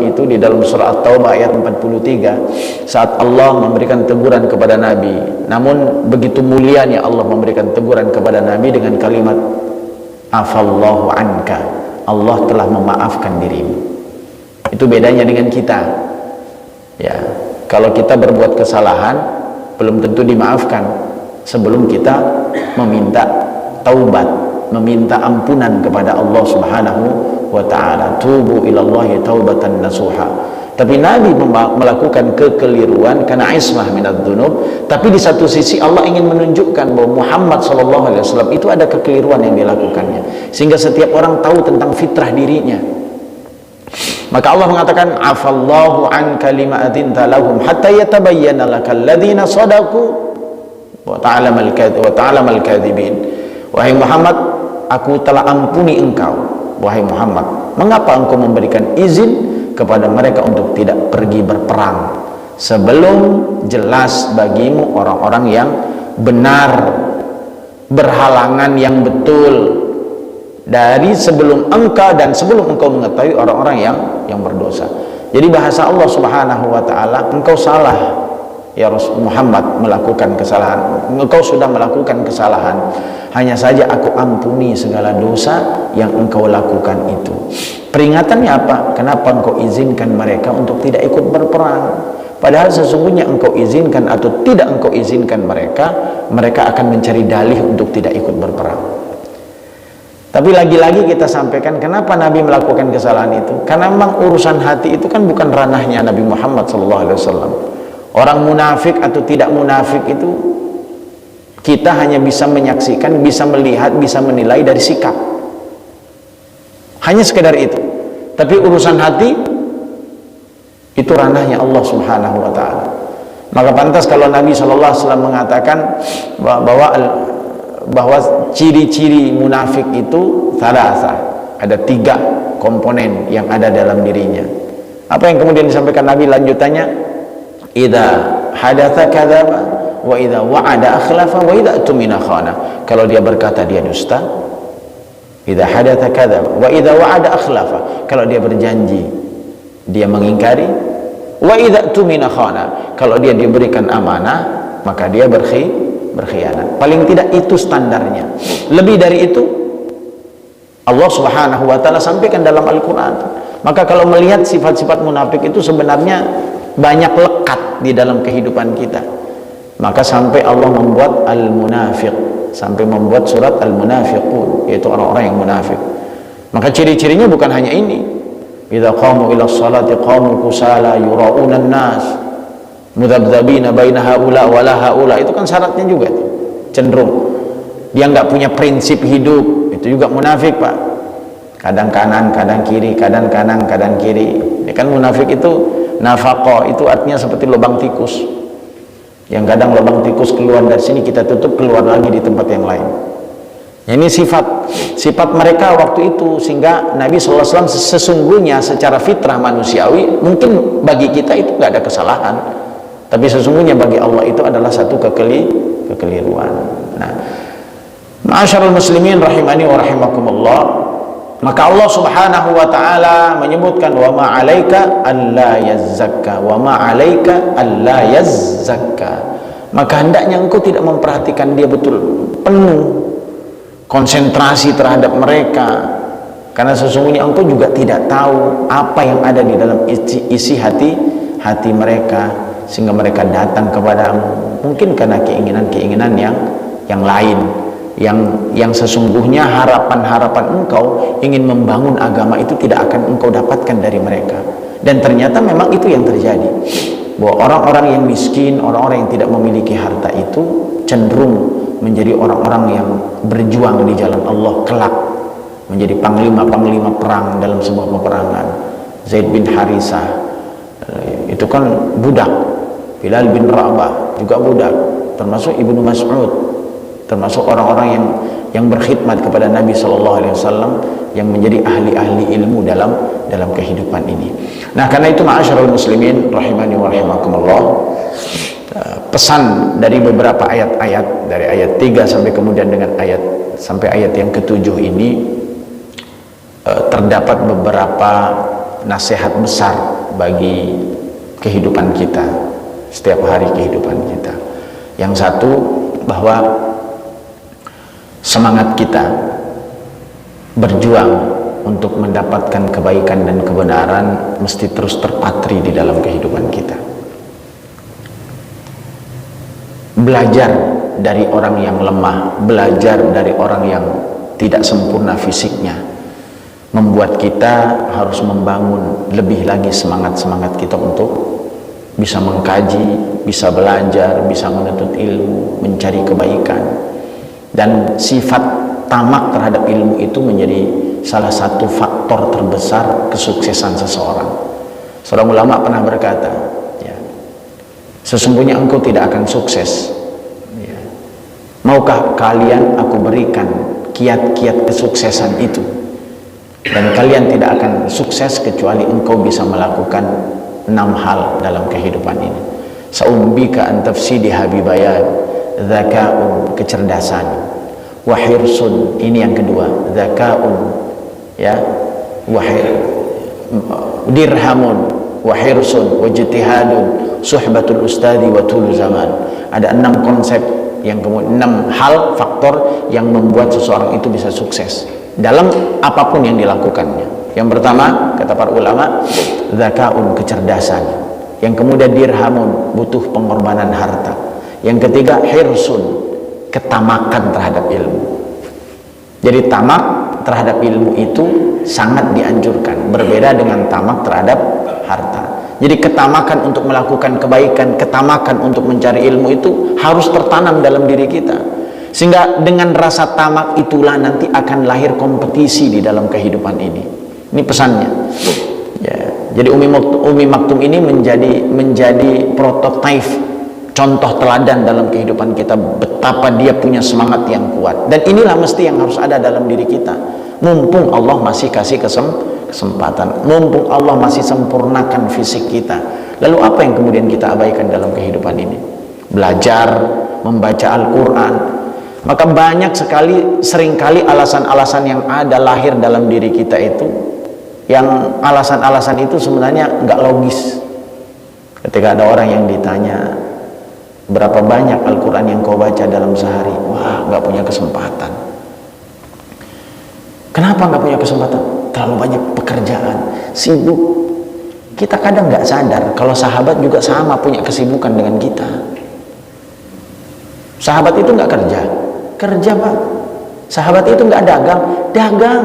itu di dalam surah At-Taubah ayat 43, saat Allah memberikan teguran kepada Nabi, namun begitu mulianya Allah memberikan teguran kepada Nabi dengan kalimat afallahu anka, Allah telah memaafkan dirimu. Itu bedanya dengan kita. Ya, kalau kita berbuat kesalahan belum tentu dimaafkan sebelum kita meminta taubat, meminta ampunan kepada Allah Subhanahu wa ta'ala. Tubu ilallahi taubatan nasuha. Tapi Nabi melakukan kekeliruan karena ismah minadz dzunub, tapi di satu sisi Allah ingin menunjukkan bahwa Muhammad SAW itu ada kekeliruan yang dilakukannya, sehingga setiap orang tahu tentang fitrah dirinya. Maka Allah mengatakan afallahu anka lima adzinta lahum hatta yatabayyana lakal ladzina shadaqu wa ta'lamal kadzibin. Wahai Muhammad, aku telah ampuni engkau. Wahai Muhammad, mengapa engkau memberikan izin kepada mereka untuk tidak pergi berperang sebelum jelas bagimu orang-orang yang benar, berhalangan yang betul dari sebelum engkau dan sebelum engkau mengetahui orang-orang yang berdosa. Jadi bahasa Allah Subhanahu wa ta'ala, engkau salah ya Rasul Muhammad melakukan kesalahan, engkau sudah melakukan kesalahan, hanya saja aku ampuni segala dosa yang engkau lakukan itu. Peringatannya apa? Kenapa engkau izinkan mereka untuk tidak ikut berperang? Padahal sesungguhnya engkau izinkan atau tidak engkau izinkan mereka akan mencari dalih untuk tidak ikut berperang. Tapi lagi-lagi kita sampaikan, kenapa Nabi melakukan kesalahan itu? Karena memang urusan hati itu kan bukan ranahnya Nabi Muhammad SAW. Orang munafik atau tidak munafik itu kita hanya bisa menyaksikan, bisa melihat, bisa menilai dari sikap. Hanya sekedar itu. Tapi urusan hati itu ranahnya Allah Subhanahu wa ta'ala. Maka pantas kalau Nabi SAW mengatakan bahwa ciri-ciri munafik itu thalatha, ada 3 komponen yang ada dalam dirinya. Apa yang kemudian disampaikan Nabi lanjutannya? Idza hadatsa kadzaba wa idza wa'ada akhlafa wa idza tumina khana. Kalau dia berkata dia dusta, idza hadatsa kadzaba wa idza wa'ada akhlafa. Kalau dia berjanji dia mengingkari, wa idza tumina khana. Kalau dia diberikan amanah maka dia berkhianat. Paling tidak itu standarnya. Lebih dari itu Allah Subhanahu wa taala sampaikan dalam Al-Qur'an. Maka kalau melihat sifat-sifat munafik itu sebenarnya banyak lekat di dalam kehidupan kita. Maka sampai Allah membuat Al-Munafiq, sampai membuat surat Al-Munafiqun, yaitu orang-orang yang munafik. Maka ciri-cirinya bukan hanya ini. Idza qamu ila sholati qamu kusala yura'una an-nas mudzabdzabina baina haula wa la haula. Itu kan syaratnya juga tuh. Cenderung dia nggak punya prinsip hidup, itu juga munafik, Pak. Kadang kanan, kadang kiri, kadang kanan, kadang kiri. Ini kan munafik itu nafaqah, itu artinya seperti lubang tikus. Yang kadang lubang tikus keluar dari sini kita tutup, keluar lagi di tempat yang lain. Ini sifat mereka waktu itu, sehingga Nabi SAW sesungguhnya secara fitrah manusiawi, mungkin bagi kita itu nggak ada kesalahan, tapi sesungguhnya bagi Allah itu adalah satu kekeliruan. Nah, ma'asyiral muslimin rahimani wa rahimakumullah, maka Allah Subhanahu wa taala menyebutkan wa ma 'alaika alla yazzakka wa ma 'alaika alla yazzakka. Maka hendaknya engkau tidak memperhatikan dia betul, penuh konsentrasi terhadap mereka, karena sesungguhnya engkau juga tidak tahu apa yang ada di dalam isi hati mereka, sehingga mereka datang kepadamu mungkin karena keinginan-keinginan yang lain, yang sesungguhnya harapan-harapan engkau ingin membangun agama itu tidak akan engkau dapatkan dari mereka. Dan ternyata memang itu yang terjadi, bahwa orang-orang yang miskin, orang-orang yang tidak memiliki harta itu cenderung menjadi orang-orang yang berjuang di jalan Allah kelak, menjadi panglima-panglima perang dalam sebuah peperangan. Zaid bin Harisah itu kan budak, Bilal bin Rabah juga budak, termasuk Ibnu Mas'ud, termasuk orang-orang yang berkhidmat kepada Nabi SAW, yang menjadi ahli-ahli ilmu dalam kehidupan ini. Nah, karena itu ma'asyiral muslimin rahimani wa rahimakumullah, pesan dari beberapa ayat-ayat, dari ayat 3 sampai kemudian dengan sampai ayat yang ke-7 ini, terdapat beberapa nasihat besar bagi kehidupan kita, setiap hari kehidupan kita. Yang satu, bahwa semangat kita berjuang untuk mendapatkan kebaikan dan kebenaran mesti terus terpatri di dalam kehidupan kita. Belajar dari orang yang lemah, belajar dari orang yang tidak sempurna fisiknya, membuat kita harus membangun lebih lagi semangat kita untuk bisa mengkaji, bisa belajar, bisa menuntut ilmu, mencari kebaikan. Dan sifat tamak terhadap ilmu itu menjadi salah satu faktor terbesar kesuksesan seseorang. Seorang ulama pernah berkata, sesungguhnya engkau tidak akan sukses, maukah kalian aku berikan kiat-kiat kesuksesan itu, dan kalian tidak akan sukses kecuali engkau bisa melakukan 6 hal dalam kehidupan ini. Sa'umbika an tafsidi habibayan, dzaka'un, kecerdasan, wahirsun, ini yang kedua, dzaka'un, dirhamun, wahirsun, wajtihadun, suhbatul ustadi wa tul zaman. Ada 6 konsep, yang kemudian 6 hal, faktor yang membuat seseorang itu bisa sukses dalam apapun yang dilakukannya. Yang pertama, kata para ulama, dzakaun, kecerdasan. Yang kemudian dirhamun, butuh pengorbanan harta. Yang ketiga, hirsun, ketamakan terhadap ilmu. Jadi tamak terhadap ilmu itu sangat dianjurkan, berbeda dengan tamak terhadap harta. Jadi ketamakan untuk melakukan kebaikan, ketamakan untuk mencari ilmu itu harus tertanam dalam diri kita, sehingga dengan rasa tamak itulah nanti akan lahir kompetisi di dalam kehidupan ini. Ini pesannya. Jadi Umi Maktum ini menjadi prototipe, contoh teladan dalam kehidupan kita, betapa dia punya semangat yang kuat. Dan inilah mesti yang harus ada dalam diri kita, mumpung Allah masih kasih kesempatan, mumpung Allah masih sempurnakan fisik kita. Lalu apa yang kemudian kita abaikan dalam kehidupan ini? Belajar, membaca Al-Quran. Maka banyak sekali, seringkali alasan-alasan yang ada lahir dalam diri kita itu, yang alasan-alasan itu sebenarnya nggak logis. Ketika ada orang yang ditanya, Berapa banyak Al-Quran yang kau baca dalam sehari? Wah, nggak punya kesempatan. Kenapa nggak punya kesempatan? Terlalu banyak pekerjaan, sibuk. Kita kadang nggak sadar kalau sahabat juga sama punya kesibukan dengan kita. Sahabat itu nggak kerja, kerja Pak. Sahabat itu nggak dagang, dagang.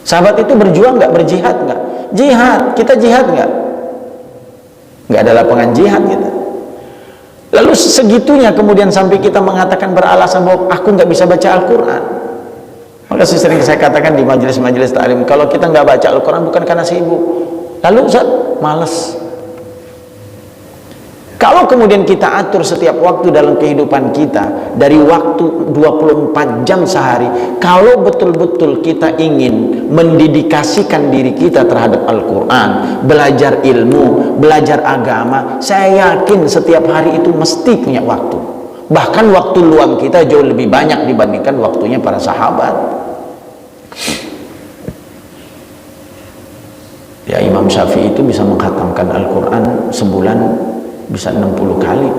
Sahabat itu berjuang nggak, berjihad nggak, jihad. Kita jihad nggak? Nggak ada lapangan jihad kita. Lalu segitunya kemudian sampai kita mengatakan beralasan bahwa aku nggak bisa baca Al-Quran. Maka sering saya katakan di majelis-majelis ta'lim, kalau kita nggak baca Al-Quran bukan karena sibuk. Lalu Ustaz, males. Kalau kemudian kita atur setiap waktu dalam kehidupan kita, dari waktu 24 jam sehari, kalau betul-betul kita ingin mendedikasikan diri kita terhadap Al-Quran, belajar ilmu, belajar agama, saya yakin setiap hari itu mesti punya waktu. Bahkan waktu luang kita jauh lebih banyak dibandingkan waktunya para sahabat. Ya, Imam Syafi'i itu bisa mengkhatamkan Al-Quran sebulan bisa 60 kali.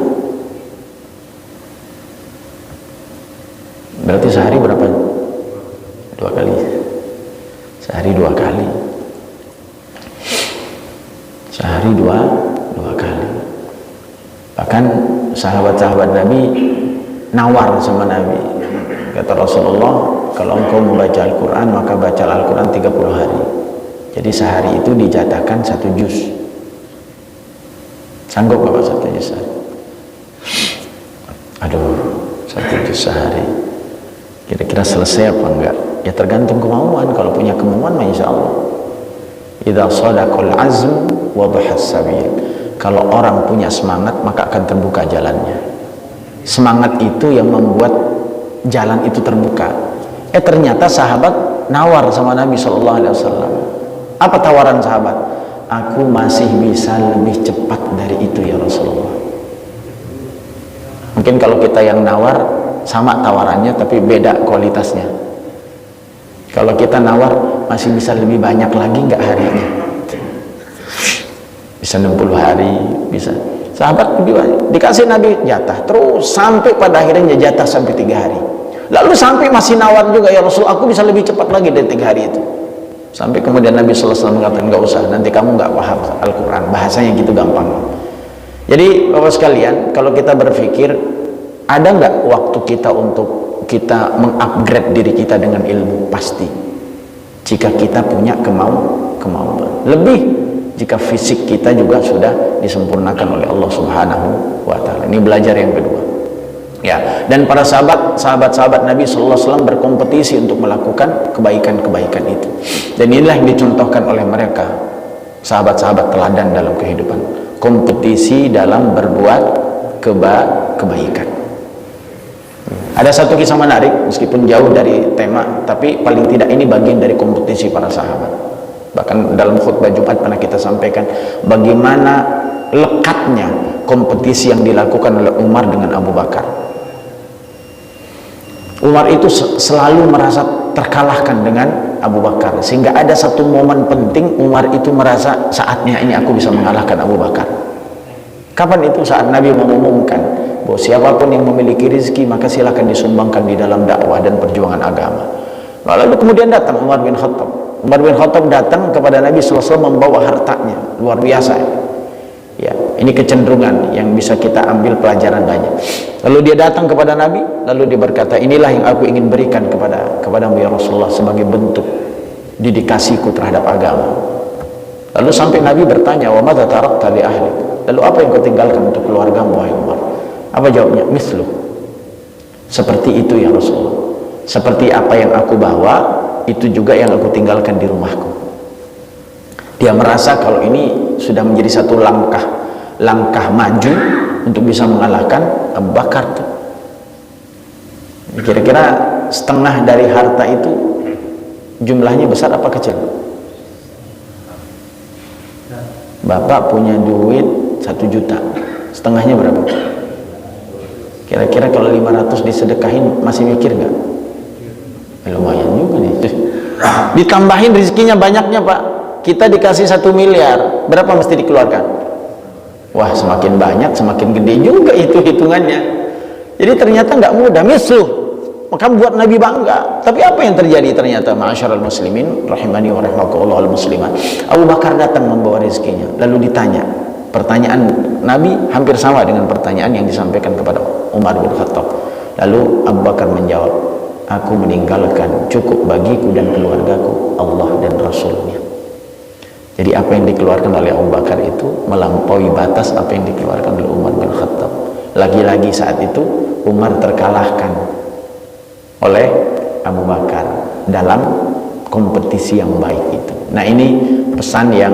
Berarti sehari berapa? 2 kali. Sehari 2 kali. Sehari dua kali. Bahkan sahabat-sahabat Nabi nawar sama Nabi. Kata Rasulullah, kalau engkau membaca Al-Quran maka baca Al-Quran 30 hari. Jadi sehari itu dijatahkan 1 juz. Sanggup Bapak 1 juz sehari? Aduh, 1 juz sehari kira-kira selesai apa enggak? Ya tergantung kemauan. Kalau punya kemauan mah insya Allah. Idza sadaqal azm wa dhahas sabil. Kalau orang punya semangat maka akan terbuka jalannya. Semangat itu yang membuat jalan itu terbuka. Ternyata sahabat nawar sama Nabi SAW. Apa tawaran sahabat? Aku masih bisa lebih cepat dari itu ya Rasulullah. Mungkin kalau kita yang nawar sama tawarannya tapi beda kualitasnya. Kalau kita nawar masih bisa lebih banyak lagi nggak harinya? Bisa 60 hari, bisa. Sahabat lebih banyak. Dikasih Nabi jatah terus sampai pada akhirnya jatah sampai 3 hari. Lalu sampai masih nawar juga, ya Rasul, aku bisa lebih cepat lagi dari 3 hari itu. Sampai kemudian Nabi SAW mengatakan, nggak usah, nanti kamu nggak paham Al-Quran, bahasanya gitu gampang. Jadi Bapak sekalian, kalau kita berpikir, ada nggak waktu kita untuk kita mengupgrade diri kita dengan ilmu? Pasti, jika kita punya kemauan. Lebih jika fisik kita juga sudah disempurnakan oleh Allah Subhanahu wa Ta'ala. Ini belajar yang kedua. Ya, dan para sahabat Nabi SAW berkompetisi untuk melakukan kebaikan-kebaikan itu. Dan inilah yang dicontohkan oleh mereka, sahabat-sahabat teladan dalam kehidupan. Kompetisi dalam berbuat kebaikan. Ada satu kisah menarik, meskipun jauh dari tema, tapi paling tidak ini bagian dari kompetisi para sahabat. Bahkan dalam khutbah Jumat pernah kita sampaikan bagaimana lekatnya kompetisi yang dilakukan oleh Umar dengan Abu Bakar. Umar itu selalu merasa terkalahkan dengan Abu Bakar, sehingga ada satu momen penting Umar itu merasa saatnya ini aku bisa mengalahkan Abu Bakar. Kapan itu? Saat Nabi mengumumkan bahwa siapapun yang memiliki rezeki maka silakan disumbangkan di dalam dakwah dan perjuangan agama. Lalu kemudian datang Umar bin Khattab. Umar bin Khattab datang kepada Nabi SAW membawa hartanya, luar biasa. Ya, ini kecenderungan yang bisa kita ambil pelajaran banyak. Lalu dia datang kepada Nabi, lalu dia berkata, inilah yang aku ingin berikan kepadamu ya Rasulullah sebagai bentuk dedikasiku terhadap agama. Lalu sampai Nabi bertanya, wa madza tarakta li ahli? Lalu apa yang kau tinggalkan untuk keluargamu wahai Umar? Apa jawabnya? Mislu. Seperti itu ya Rasulullah. Seperti apa yang aku bawa, itu juga yang aku tinggalkan di rumahku. Dia merasa kalau ini sudah menjadi satu langkah maju untuk bisa mengalahkan Abu Bakar. Kira-kira setengah dari harta itu jumlahnya besar apa kecil? Bapak punya duit 1 juta, setengahnya berapa? Kira-kira kalau 500 disedekahin masih mikir nggak? Lumayan juga nih. Ditambahin rezekinya banyaknya Pak. Kita dikasih 1 miliar, berapa mesti dikeluarkan? Wah, semakin banyak semakin gede juga itu hitungannya. Jadi ternyata nggak mudah, misuh. Maka buat Nabi bangga. Tapi apa yang terjadi ternyata, ma'asyiral muslimin rahimani wa rahimakumullah al muslimat. Abu Bakar datang membawa rezekinya, lalu ditanya. Pertanyaan Nabi hampir sama dengan pertanyaan yang disampaikan kepada Umar bin Khattab. Lalu Abu Bakar menjawab, aku meninggalkan cukup bagiku dan keluargaku Allah dan Rasulnya. Jadi apa yang dikeluarkan oleh Abu Bakar itu melampaui batas apa yang dikeluarkan oleh Umar bin Khattab. Lagi-lagi saat itu Umar terkalahkan oleh Abu Bakar dalam kompetisi yang baik itu. Nah, ini pesan yang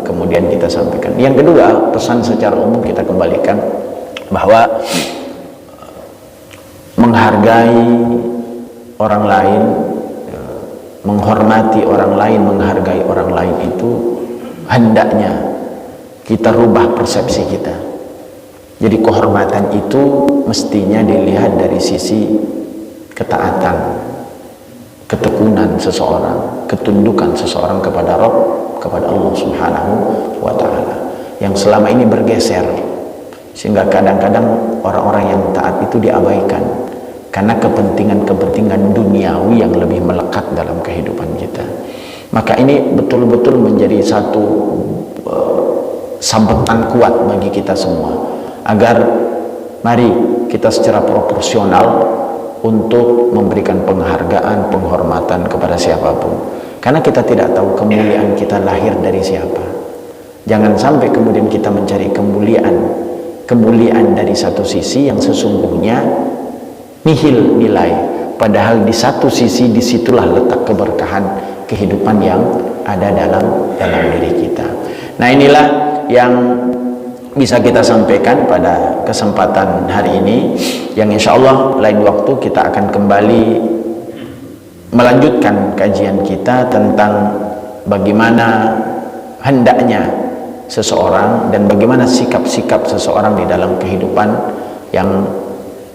kemudian kita sampaikan. Yang kedua, pesan secara umum kita kembalikan bahwa menghargai orang lain, menghormati orang lain, menghargai orang lain itu hendaknya kita rubah persepsi kita. Jadi kehormatan itu mestinya dilihat dari sisi ketaatan, ketekunan seseorang, ketundukan seseorang kepada Rabb, kepada Allah Subhanahu wa ta'ala, yang selama ini bergeser, sehingga kadang-kadang orang-orang yang taat itu diabaikan karena kepentingan-kepentingan duniawi yang lebih melekat dalam kehidupan kita. Maka ini betul-betul menjadi satu sambutan kuat bagi kita semua, agar mari kita secara proporsional untuk memberikan penghargaan, penghormatan kepada siapapun, karena kita tidak tahu kemuliaan kita lahir dari siapa. Jangan sampai kemudian kita mencari kemuliaan dari satu sisi yang sesungguhnya nihil nilai, padahal di satu sisi disitulah letak keberkahan kehidupan yang ada dalam diri kita. Nah, inilah yang bisa kita sampaikan pada kesempatan hari ini, yang insya Allah lain waktu kita akan kembali melanjutkan kajian kita tentang bagaimana hendaknya seseorang dan bagaimana sikap-sikap seseorang di dalam kehidupan yang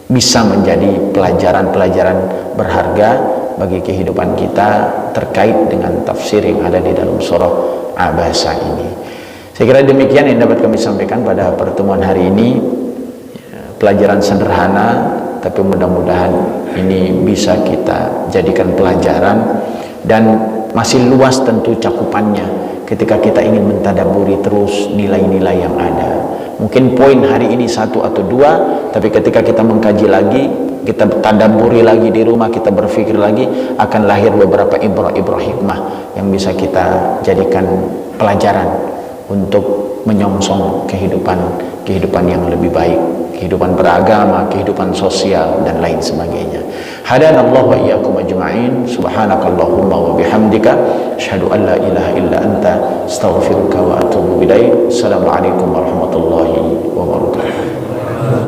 bisa menjadi pelajaran-pelajaran berharga bagi kehidupan kita terkait dengan tafsir yang ada di dalam surah Abasa ini. Saya kira demikian yang dapat kami sampaikan pada pertemuan hari ini. Pelajaran sederhana, tapi mudah-mudahan ini bisa kita jadikan pelajaran, dan masih luas tentu cakupannya ketika kita ingin mentadaburi terus nilai-nilai yang ada. Mungkin poin hari ini satu atau dua, tapi ketika kita mengkaji lagi, kita tadaburi lagi di rumah, kita berpikir lagi, akan lahir beberapa ibrah-ibrah hikmah yang bisa kita jadikan pelajaran untuk menyongsong kehidupan yang lebih baik, kehidupan beragama, kehidupan sosial, dan lain sebagainya. Hadanallahu wa iyyakum ajma'in. Subhanakallahumma wa bihamdika asyhadu an la ilaha illa anta astaghfiruka wa atubu ilaik. Assalamualaikum warahmatullahi wabarakatuh.